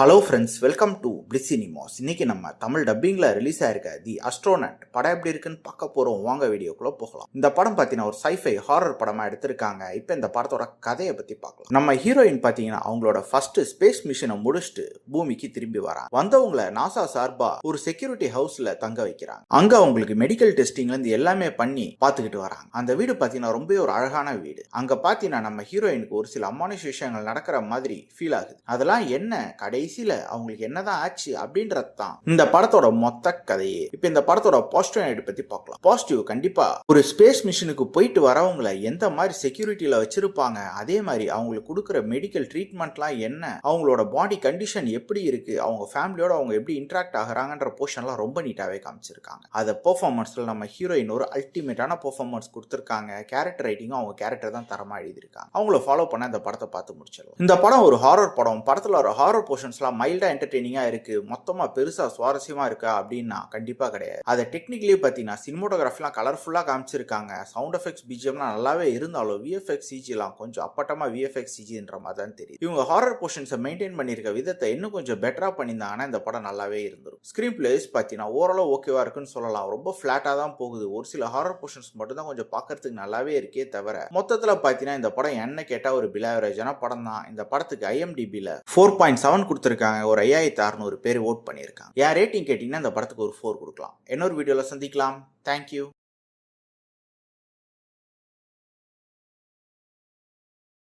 Hello friends, welcome to bliss cinemas. இன்னைக்கு நம்ம Tamil டப்பிங்கில் release ஆயிருக்க தி அஸ்ட்ரோனட் படம் எப்படி இருக்குன்னு பார்க்க போகிறோம். வாங்க வீடியோக்குள்ளே போகலாம். இந்த படம் பார்த்தீங்கன்னா ஒரு சைஃபை ஹாரர் படமாக எடுத்திருக்காங்க. இப்போ இந்த படத்தோட கதையை பற்றி பார்க்கலாம். நம்ம ஹீரோயின் பார்த்தீங்கன்னா அவங்களோட ஃபர்ஸ்ட் ஸ்பேஸ் மிஷனை முடிச்சுட்டு பூமிக்கு திரும்பி வராங்க. வந்தவங்களை நாசா சார்பா ஒரு செக்யூரிட்டி ஹவுஸில் தங்க வைக்கிறாங்க. அங்கே அவங்களுக்கு மெடிக்கல் டெஸ்டிங்லேருந்து எல்லாமே பண்ணி பார்த்துக்கிட்டு வராங்க. அந்த வீடு பார்த்தீங்கன்னா ரொம்ப ஒரு அழகான வீடு. அங்கே பார்த்தீங்கன்னா நம்ம ஹீரோயினுக்கு ஒரு சில அமானுஷ விஷயங்கள் நடக்கிற மாதிரி ஃபீல் ஆகுது. அதெல்லாம் என்ன கடைசியில அவங்களுக்கு என்னதான் ஆச்சு அப்படின்றது தான் இந்த படத்தோட மொத்த கதையே. இப்ப இந்த படத்தோட பாசிட்டிவ் பத்தி பார்க்கலாம். பாசிட்டிவ் கண்டிப்பா ஒரு ஸ்பேஸ் மிஷனுக்கு போயிட்டு வரவங்களை எந்த மாதிரி செக்யூரிட்டியில வச்சிருப்பாங்க, அதே மாதிரி அவங்களுக்கு கொடுக்குற மெடிக்கல் ட்ரீட்மெண்ட்லாம் என்ன, அவங்களோட பாடி கண்டிஷன் எப்படி இருக்கு, அவங்க ஃபேமிலியோட அவங்க எப்படி இன்ட்ராக்ட் ஆகுறாங்கன்ற போர்ஷன்லாம் ரொம்ப நீட்டாவே காமிச்சிருக்காங்க. அதை பெர்ஃபார்மன்ஸ்ல நம்ம ஹீரோயின் ஒரு அல்டிமேட்டான பெர்ஃபார்மன்ஸ் கொடுத்திருக்காங்க. கேரக்டர் ரைட்டிங்கும் அவங்க கேரக்டர் தான் தரமா எழுதியிருக்காங்க. அவங்கள ஃபாலோ பண்ண இந்த படத்தை பார்த்து முடிச்சிடலாம். இந்த படம் ஒரு ஹாரர் படம். படத்துல ஒரு ஹாரர் போர்ஷன்ஸ்லாம் மைல்டா என்டர்டெய்னிங்கா இருக்கு, மொத்தமா பெருசா சுவாரஸ்யமா இருக்கா அப்படின்னா கண்டிப்பா கிடையாது. அதை டெக்னிக்கலி பார்த்தீங்கன்னா சினிமோட்டோகிராஃபிலாம் கலர்ஃபுல்லா காமிச்சிருக்காங்க. சவுண்ட் எஃபெக்ட்ஸ் பிஜிஎம்லாம் நல்லாவே இருந்தாலும் விஎஃப்எக்ஸ் சிஜிலாம் கொஞ்சம் அப்பட்டமா விஎஃப்எக்ஸ் சிஜின்ற மாதிரி தான் தெரியும். இவங்க ஹாரர் போர்ஷன்ஸை மெயின்டைன் பண்ணியிருக்க விதத்தை இன்னும் கொஞ்சம் பெட்டரா பண்ணியிருந்தாங்கன்னா இந்த படம் நல்லாவே இருந்துரும். ஸ்கிரீன் பிளேஸ் பார்த்தீங்கன்னா ஓரளவு ஓகேவா இருக்குன்னு சொல்லலாம். ரொம்ப ஃபிளாட்டா தான் போகுது. ஒரு சில ஹாரர் போர்ஷன்ஸ் மட்டும் தான் கொஞ்சம் பார்க்கறதுக்கு நல்லாவே இருக்கே தவிர மொத்தத்தில் பார்த்தீங்கன்னா இந்த படம் என்ன கேட்டா ஒரு பிலாவரேஜான படம் தான். இந்த படத்துக்கு IMDbல 4.7 கொடுத்துருக்காங்க. ஒரு 5600 பேர் ஓட் பண்ணியிருக்காங்க. யார் ரேட்டிங் கேட்டீங்கன்னா இந்த படத்துக்கு ஒரு 4 கொடுக்கலாம். இன்னொரு வீடியோல சந்திக்கலாம். தேங்க்யூ.